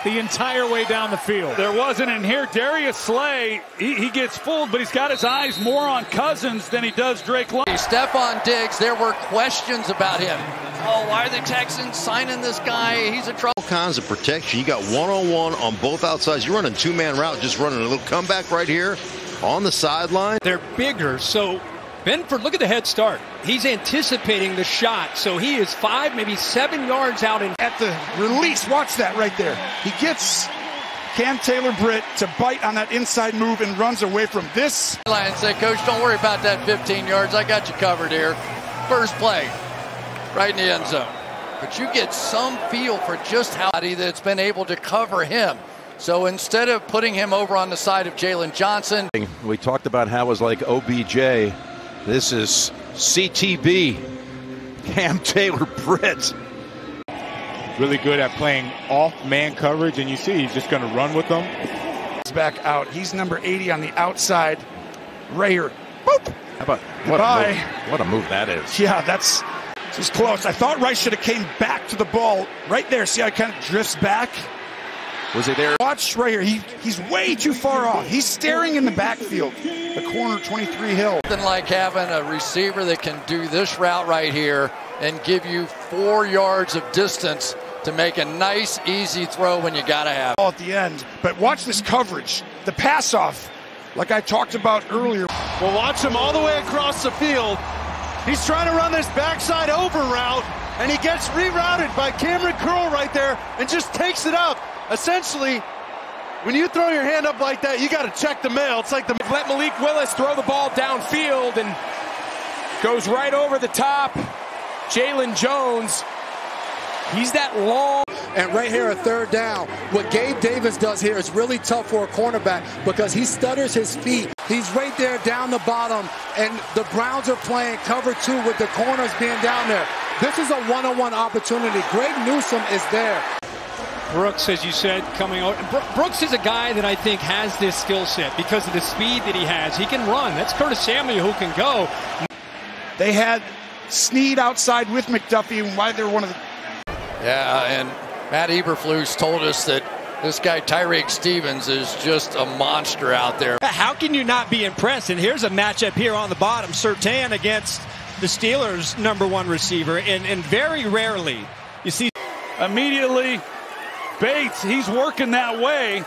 the entire way down the field. There wasn't in here. Darius Slay, he gets fooled, but he's got his eyes more on Cousins than he does Drake London. Stephon Diggs, there were questions about him. Oh, why are the Texans signing this guy? He's a trouble. All kinds of protection. You got one-on-one on both outsides. You're running two-man route, just running a little comeback right here on the sideline. They're bigger, so Benford, look at the head start. He's anticipating the shot, so he is 5, maybe 7 yards out. At the release, watch that right there. He gets Cam Taylor-Britt to bite on that inside move and runs away from this. Lions say, Coach, don't worry about that 15 yards. I got you covered here. First play, right in the end zone. But you get some feel for just how that's been able to cover him. So instead of putting him over on the side of Jalen Johnson. We talked about how it was like OBJ. This is CTB, Cam Taylor-Britt. Really good at playing off man coverage, and you see he's just going to run with them. He's back out. He's number 80 on the outside. Right here. Boop. How about what a move that is? Yeah, that's just close. I thought Rice should have came back to the ball right there. See how he kind of drifts back? Was he there? Watch right here. He's way too far off. He's staring in the backfield. The corner, 23 Hill. Nothing like having a receiver that can do this route right here and give you 4 yards of distance to make a nice, easy throw when you got to have it. At the end. But watch this coverage. The pass off, like I talked about earlier. Well, watch him all the way across the field. He's trying to run this backside over route, and he gets rerouted by Cameron Curl right there and just takes it up. Essentially, when you throw your hand up like that, you got to check the mail. It's like the Let Malik Willis throw the ball downfield and goes right over the top. Jalen Jones, he's that long. And right here, a third down. What Gabe Davis does here is really tough for a cornerback because he stutters his feet. He's right there down the bottom, and the Browns are playing cover 2 with the corners being down there. This is a one-on-one opportunity. Greg Newsome is there. Brooks, as you said, coming out. Brooks is a guy that I think has this skill set because of the speed that he has. He can run. That's Curtis Samuel who can go. They had Snead outside with McDuffie, and why they're one of the... Yeah, and Matt Eberflus told us that this guy Tyreek Stevens is just a monster out there. How can you not be impressed? And here's a matchup here on the bottom. Surtain against the Steelers' #1 receiver, and very rarely you see... Immediately, Bates, he's working that way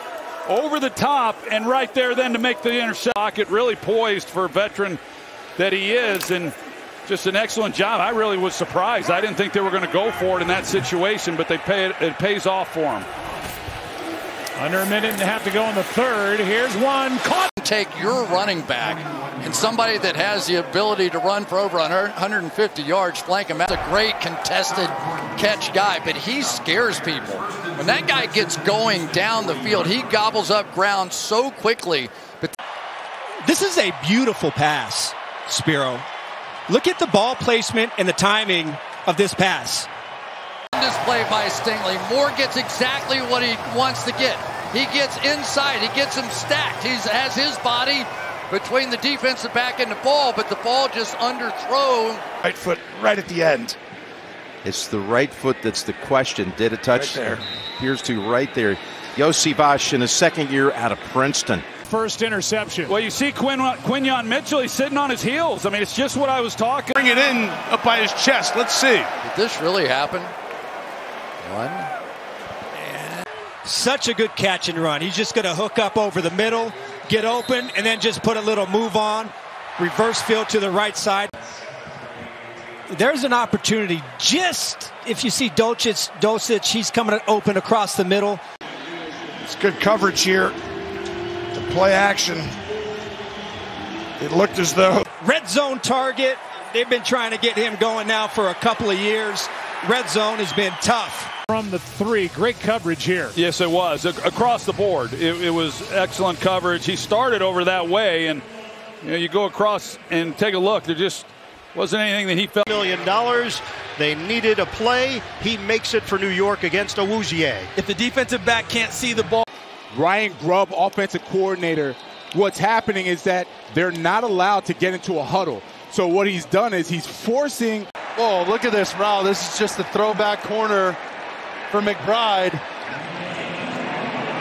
over the top, and right there then to make the interception. Pocket really poised for a veteran that he is, and just an excellent job. I really was surprised. I didn't think they were going to go for it in that situation, but it pays off for them. Under a minute and a half to go in the third. Here's one. Caught. Take your running back and somebody that has the ability to run for over 150 yards, flank him out. That's a great contested catch guy, but he scares people. When that guy gets going down the field, he gobbles up ground so quickly. But this is a beautiful pass, Spiro. Look at the ball placement and the timing of this pass. This play by Stingley. Moore gets exactly what he wants to get. He gets inside. He gets him stacked. He has his body between the defensive back and the ball, but the ball just underthrown. Right foot right at the end. It's the right foot that's the question. Did it touch? Right there. Appears to right there. Yossi Bosch in his second year out of Princeton. First interception. Well, you see Quinyon Mitchell, he's sitting on his heels. I mean, it's just what I was talking. bring it in up by his chest. Let's see. Did this really happen? One. Such a good catch and run. He's just going to hook up over the middle, get open, and then just put a little move on. Reverse field to the right side. There's an opportunity. Just if you see Dosic, he's coming open across the middle. It's good coverage here. The play action. It looked as though... Red zone target. They've been trying to get him going now for a couple of years. Red zone has been tough. From the 3, great coverage here. Yes, it was. Across the board, it was excellent coverage. He started over that way, and you go across and take a look. There just wasn't anything that he felt. $1 million. They needed a play. He makes it for New York against Awuzie. If the defensive back can't see the ball. Ryan Grubb, offensive coordinator, what's happening is that they're not allowed to get into a huddle. So what he's done is he's forcing. Oh, look at this route. This is just a throwback corner for McBride.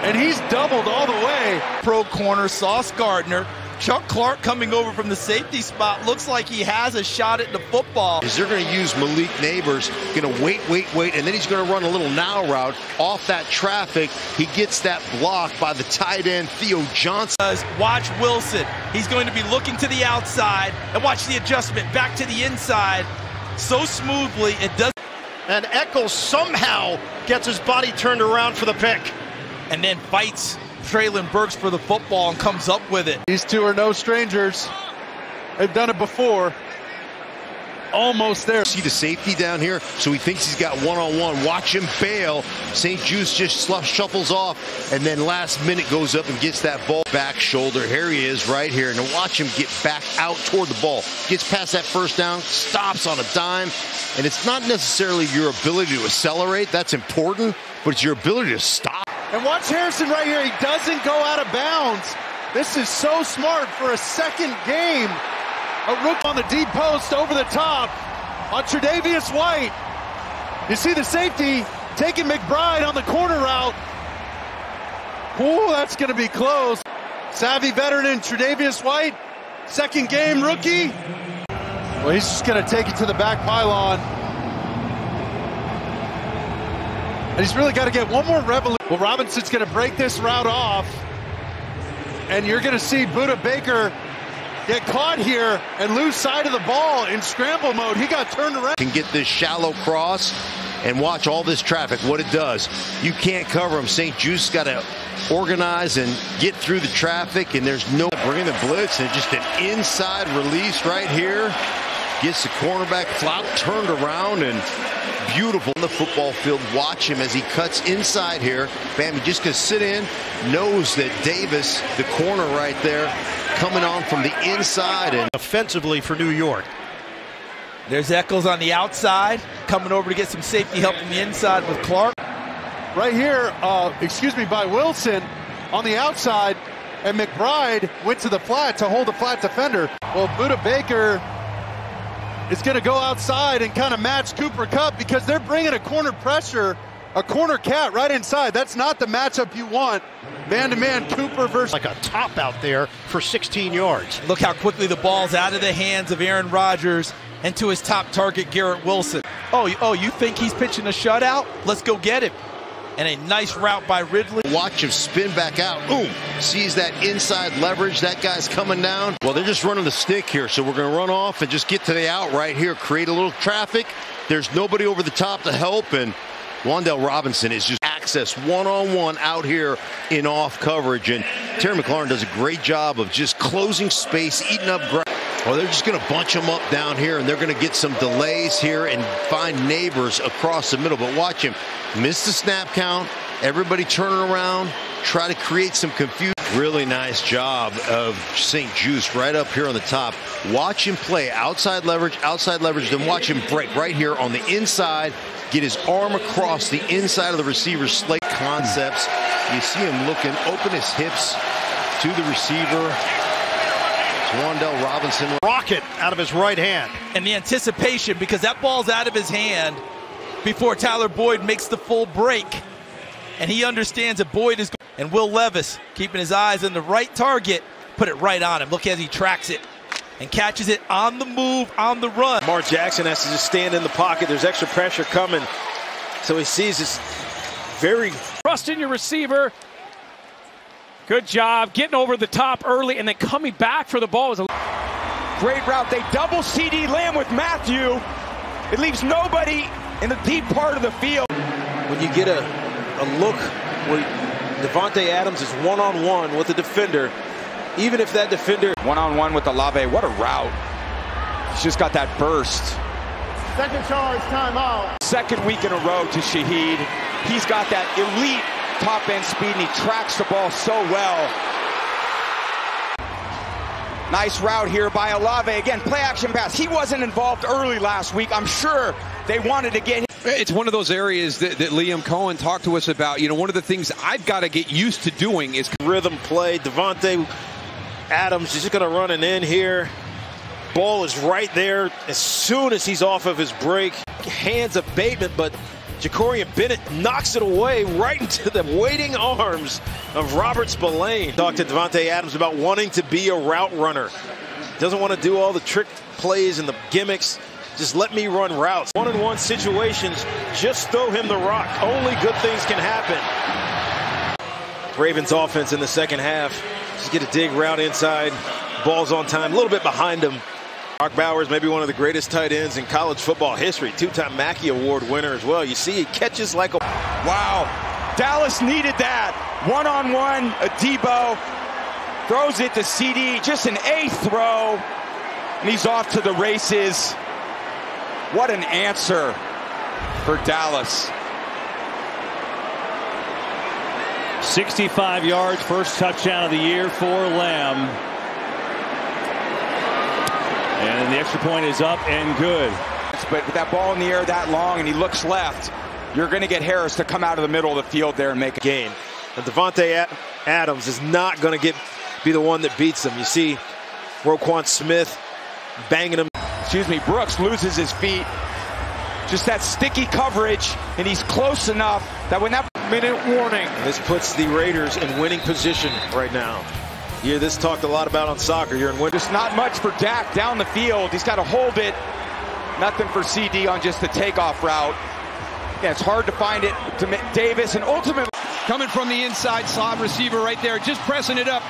and he's doubled all the way. Pro corner, Sauce Gardner. Chuck Clark coming over from the safety spot. Looks like he has a shot at the football. They're going to use Malik Neighbors. Going to wait, and then he's going to run a little now route off that traffic. He gets that block by the tight end, Theo Johnson. Watch Wilson. He's going to be looking to the outside, and watch the adjustment back to the inside so smoothly. It does. And Eccles somehow gets his body turned around for the pick. And then fights Treylon Burks for the football and comes up with it. These two are no strangers. They've done it before. Almost there. See the safety down here? So he thinks he's got one-on-one. Watch him bail. St. Juice just shuffles off, and then last minute goes up and gets that ball back shoulder. Here he is right here. And watch him get back out toward the ball. Gets past that first down, stops on a dime. And it's not necessarily your ability to accelerate. That's important, but it's your ability to stop. And watch Harrison right here. He doesn't go out of bounds. This is so smart for a second game. A rook on the deep post over the top on Tre'Davious White. You see the safety taking McBride on the corner route. Oh, that's going to be close. Savvy veteran Tre'Davious White, second game rookie. Well, he's just going to take it to the back pylon. And he's really got to get one more revolution. Well, Robinson's going to break this route off. And you're going to see Budda Baker get caught here and lose sight of the ball in scramble mode. He got turned around. Can get this shallow cross and watch all this traffic, what it does. You can't cover him. St. Juice got to organize and get through the traffic, and there's no bringing the blitz, and just an inside release right here. Gets the cornerback flop turned around, and beautiful on the football field. Watch him as he cuts inside here. Bam, he just gonna sit in, knows that Davis, the corner right there, coming on from the inside. And offensively for New York. There's Eccles on the outside, coming over to get some safety help from the inside with Clark. Right here, by Wilson on the outside, and McBride went to the flat to hold the flat defender. Well, Budda Baker is going to go outside and kind of match Cooper Kupp because they're bringing a corner pressure, a corner cat right inside. That's not the matchup you want. Man-to-man Cooper versus... like a top out there for 16 yards. Look how quickly the ball's out of the hands of Aaron Rodgers and to his top target, Garrett Wilson. Oh, you think he's pitching a shutout? Let's go get him. And a nice route by Ridley. Watch him spin back out. Boom. Sees that inside leverage. That guy's coming down. Well, they're just running the stick here, so we're going to run off and just get to the out right here. Create a little traffic. There's nobody over the top to help, and Wan'Dale Robinson is just access one-on-one out here in off coverage. And Terry McLaurin does a great job of just closing space, eating up ground. Well, they're just going to bunch them up down here, and they're going to get some delays here and find Neighbors across the middle. But watch him miss the snap count. Everybody turning around, try to create some confusion. Really nice job of St. Juice right up here on the top. Watch him play outside leverage, then watch him break right here on the inside, get his arm across the inside of the receiver's slate concepts. You see him looking, open his hips to the receiver. Wan'Dale Robinson. Rocket out of his right hand. And the anticipation, because that ball's out of his hand before Tyler Boyd makes the full break. And he understands that Boyd is going. And Will Levis keeping his eyes on the right target, put it right on him. Look as he tracks it and catches it on the move, on the run. Lamar Jackson has to just stand in the pocket. There's extra pressure coming. So he sees this very... Trust in your receiver. Good job getting over the top early and then coming back for the ball. Was a great route. They double CD Lamb with Matthew. It leaves nobody in the deep part of the field. When you get a look where Davante Adams is one-on-one with the defender, even if that defender... One-on-one with Olave. What a route. He's just got that burst. Second charge, timeout. Second week in a row to Shaheed. He's got that elite top-end speed, and he tracks the ball so well. Nice route here by Olave. Again, play-action pass. He wasn't involved early last week. I'm sure they wanted to get him. It's one of those areas that Liam Cohen talked to us about. You know, one of the things I've got to get used to doing is rhythm play. Davante Adams is just going to run an in here. Ball is right there as soon as he's off of his break. Hands of Bateman, but Jacorian Bennett knocks it away right into the waiting arms of Robert Spillane. Talked to Davante Adams about wanting to be a route runner. Doesn't want to do all the trick plays and the gimmicks. Just let me run routes. One-on-one situations, just throw him the rock. Only good things can happen. Ravens offense in the second half. Just get a dig route inside. Ball's on time, a little bit behind him. Brock Bowers, maybe one of the greatest tight ends in college football history. Two-time Mackey Award winner as well. You see he catches like a... Wow. Dallas needed that. One-on-one, Debo throws it to CD. Just an A throw. And he's off to the races. What an answer for Dallas. 65 yards, first touchdown of the year for Lamb. And the extra point is up and good. But with that ball in the air that long and he looks left, you're going to get Harris to come out of the middle of the field there and make a gain. And Davante Adams is not going to be the one that beats him. You see Roquan Smith banging him. Brooks loses his feet. Just that sticky coverage, and he's close enough that when that minute warning. This puts the Raiders in winning position right now. Yeah, this talked a lot about on soccer here in winter. Just not much for Dak down the field. He's got to hold it. Nothing for CD on just the takeoff route. Yeah, it's hard to find it to Davis, and ultimately coming from the inside slot receiver right there, just pressing it up.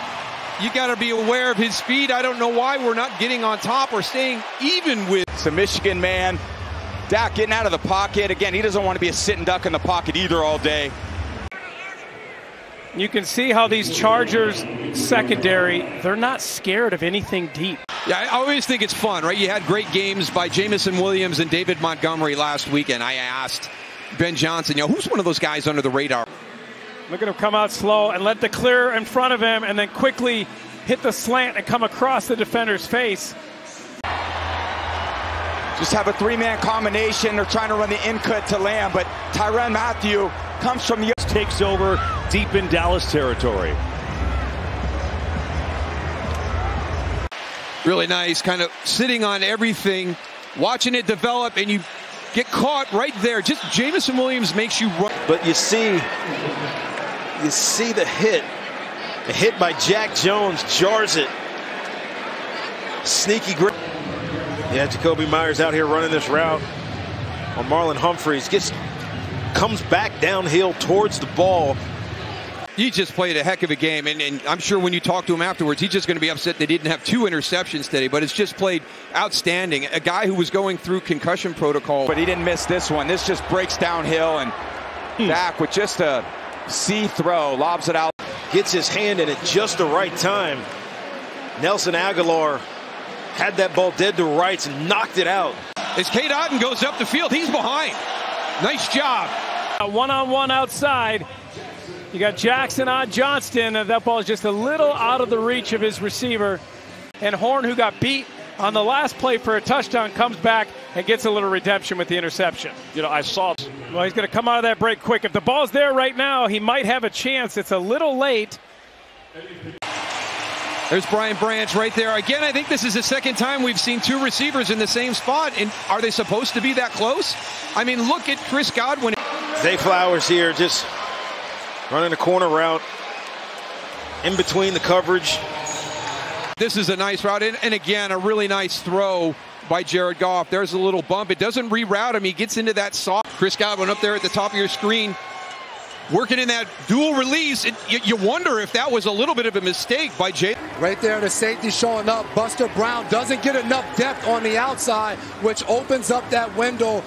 You got to be aware of his speed. I don't know why we're not getting on top or staying even with. It's a Michigan man. Dak getting out of the pocket. Again, he doesn't want to be a sitting duck in the pocket either all day. You can see how these Chargers secondary, they're not scared of anything deep. Yeah, I always think it's fun, right? You had great games by Jameson Williams and David Montgomery last weekend. I asked Ben Johnson, who's one of those guys under the radar? Look at him come out slow and let the clear in front of him and then quickly hit the slant and come across the defender's face. Just have a three-man combination. They're trying to run the in-cut to Lamb, but Tyrann Mathieu comes from the... Takes over deep in Dallas territory. Really nice, kind of sitting on everything, watching it develop, and you get caught right there. Just Jameson Williams makes you run. But you see the hit. The hit by Jack Jones jars it. Sneaky grip. Yeah, Jacoby Myers out here running this route on Marlon Humphreys. Comes back downhill towards the ball. He just played a heck of a game, and I'm sure when you talk to him afterwards, he's just going to be upset they didn't have 2 interceptions today, but it's just played outstanding. A guy who was going through concussion protocol. But he didn't miss this one. This just breaks downhill, and Dak with just a C throw, lobs it out. Gets his hand in at just the right time. Nelson Aguilar had that ball dead to rights and knocked it out. As Cade Otton goes up the field, he's behind. Nice job. A one-on-one outside. You got Jackson on Johnston. That ball is just a little out of the reach of his receiver. And Horn, who got beat on the last play for a touchdown, comes back and gets a little redemption with the interception. I saw. Well, he's going to come out of that break quick. If the ball's there right now, he might have a chance. It's a little late. There's Brian Branch right there. Again, I think this is the second time we've seen 2 receivers in the same spot. And are they supposed to be that close? I mean, look at Chris Godwin. Zay Flowers here just running a corner route in between the coverage. This is a nice route. And again, a really nice throw by Jared Goff. There's a little bump. It doesn't reroute him. He gets into that soft. Chris Godwin up there at the top of your screen, working in that dual release. You wonder if that was a little bit of a mistake by Jay. Right there, the safety showing up. Buster Brown doesn't get enough depth on the outside, which opens up that window.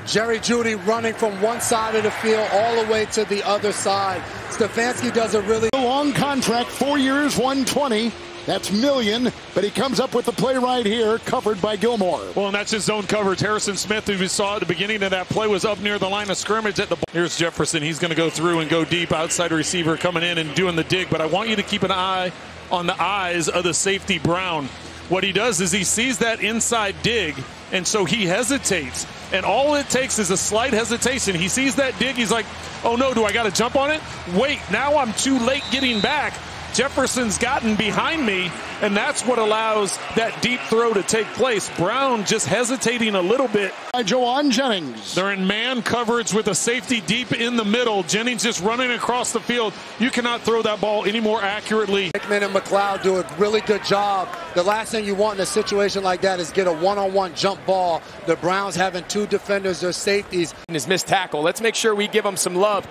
Jerry Jeudy running from one side of the field all the way to the other side. Stefanski does a really long contract, 4 years, 120. That's million, but he comes up with the play right here, covered by Gilmore. Well, and that's his zone coverage. Harrison Smith, who we saw at the beginning of that play, was up near the line of scrimmage at the ball. Here's Jefferson. He's going to go through and go deep. Outside receiver coming in and doing the dig, but I want you to keep an eye on the eyes of the safety Brown. What he does is he sees that inside dig, and so he hesitates. And all it takes is a slight hesitation. He sees that dig. He's like, oh, no, do I got to jump on it? Wait, now I'm too late getting back. Jefferson's gotten behind me, and that's what allows that deep throw to take place. Brown just hesitating a little bit. Jauan Jennings. They're in man coverage with a safety deep in the middle. Jennings just running across the field. You cannot throw that ball any more accurately. Hickman and McLeod do a really good job. The last thing you want in a situation like that is get a one-on-one jump ball. The Browns having two defenders, their safeties. His missed tackle. Let's make sure we give him some love.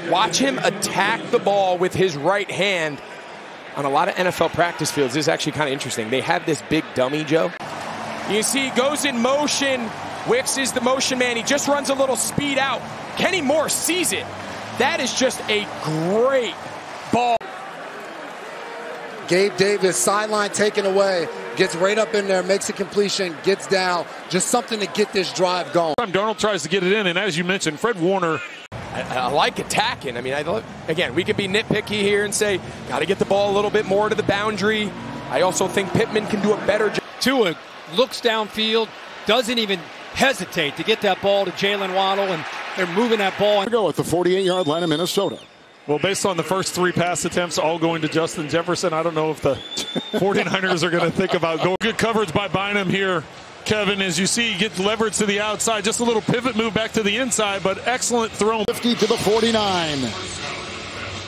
Watch him attack the ball with his right hand. On a lot of NFL practice fields, this is actually kind of interesting. They have this big dummy, Joe. You see, he goes in motion. Wicks is the motion man. He just runs a little speed out. Kenny Moore sees it. That is just a great ball. Gabe Davis, sideline taken away, gets right up in there, makes a completion, gets down. Just something to get this drive going. Darnold tries to get it in, and as you mentioned, Fred Warner. I like attacking. I mean, again, we could be nitpicky here and say, got to get the ball a little bit more to the boundary. I also think Pittman can do a better job. Tua looks downfield, doesn't even hesitate to get that ball to Jalen Waddle, and they're moving that ball. Go at the 48-yard line of Minnesota. Well, based on the first three pass attempts all going to Justin Jefferson, I don't know if the 49ers are going to think about going. Good coverage by Bynum here, Kevin. As you see, he gets leverage to the outside. Just a little pivot move back to the inside, but excellent throw. 50 to the 49.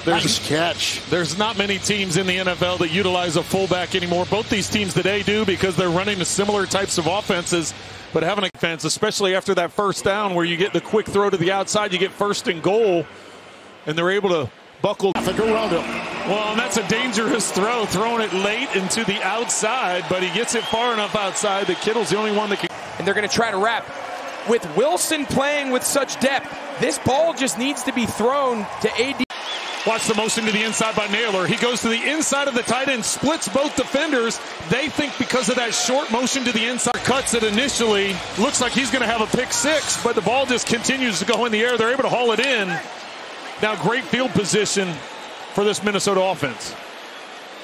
Nice catch. There's not many teams in the NFL that utilize a fullback anymore. Both these teams today do because they're running the similar types of offenses. But having a defense, especially after that first down where you get the quick throw to the outside, you get first and goal. And they're able to buckle. Around him. Well, and that's a dangerous throw, throwing it late into the outside, but he gets it far enough outside that Kittle's the only one that can. And they're going to try to wrap. With Wilson playing with such depth, this ball just needs to be thrown to AD. Watch the motion to the inside by Naylor. He goes to the inside of the tight end, splits both defenders. They think because of that short motion to the inside, cuts it initially. Looks like he's going to have a pick six, but the ball just continues to go in the air. They're able to haul it in. Now, great field position for this Minnesota offense.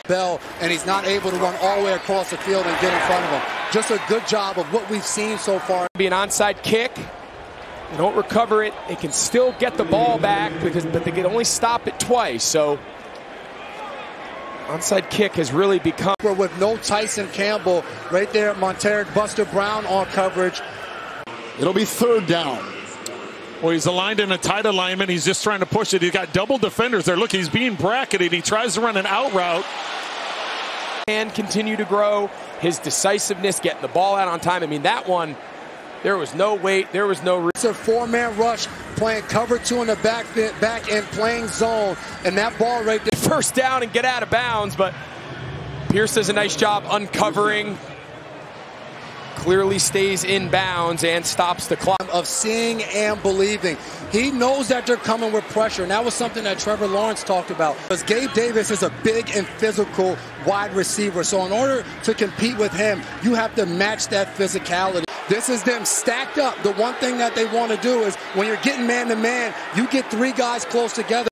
Bell, and he's not able to run all the way across the field and get in front of him. Just a good job of what we've seen so far. Be an onside kick. They don't recover it. They can still get the ball back, but they can only stop it twice. So, onside kick has really become. With no Tyson Campbell right there, Monteric, Buster Brown on coverage. It'll be third down. Well, he's aligned in a tight alignment. He's just trying to push it. He's got double defenders there. Look, he's being bracketed. He tries to run an out route. And continue to grow. His decisiveness, getting the ball out on time. I mean, that one, there was no weight. There was no. It's a four-man rush, playing cover two in the back end, playing zone. And that ball right there. First down and get out of bounds, but Pierce does a nice job uncovering. Clearly stays in bounds and stops the clock. Of seeing and believing. He knows that they're coming with pressure, and that was something that Trevor Lawrence talked about. Because Gabe Davis is a big and physical wide receiver, so in order to compete with him, you have to match that physicality. This is them stacked up. The one thing that they want to do is when you're getting man-to-man, you get three guys close together.